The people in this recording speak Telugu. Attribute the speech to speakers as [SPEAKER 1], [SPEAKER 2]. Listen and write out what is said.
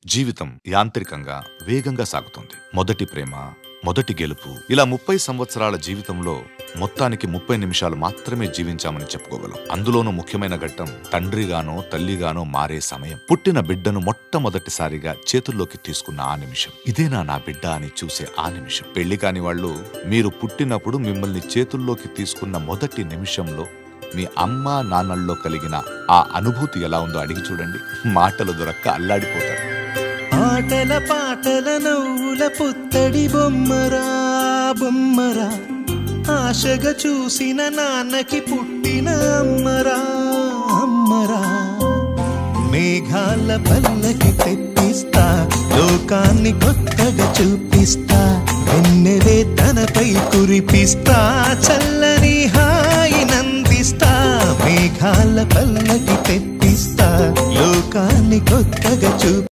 [SPEAKER 1] జీవితం యాంత్రికంగా వేగంగా సాగుతుంది. మొదటి ప్రేమ, మొదటి గెలుపు, ఇలా 30 సంవత్సరాల జీవితంలో మొత్తానికి 30 నిమిషాలు మాత్రమే జీవించామని చెప్పుకోగలం. అందులోనూ ముఖ్యమైన ఘట్టం తండ్రిగానో తల్లిగానో మారే సమయం. పుట్టిన బిడ్డను మొట్టమొదటిసారిగా చేతుల్లోకి తీసుకున్న ఆ నిమిషం. ఇదేనా నా బిడ్డ అని చూసే ఆ నిమిషం. పెళ్లి కాని వాళ్ళు మీరు పుట్టినప్పుడు మిమ్మల్ని చేతుల్లోకి తీసుకున్న మొదటి నిమిషంలో మీ అమ్మా నాన్నల్లో కలిగిన ఆ అనుభూతి ఎలా ఉందో అడిగి చూడండి. మాటలు దొరక్క అల్లాడిపోతారు.
[SPEAKER 2] ఆటల పాటల నవ్వుల పుత్తడి బొమ్మరా బొమ్మరా, ఆశగా చూసిన నాన్నకి పుట్టిన అమ్మరా అమ్మరా. మేఘాల పల్లకి తెప్పిస్తా, లోకాన్ని కొత్తగా చూపిస్తా, వెన్నెలే తనపై కురిపిస్తా, చల్లని హాయి నందిస్తా. మేఘాల పల్లకి తెప్పిస్తా, లోకాన్ని కొత్తగా చూపిస్తా,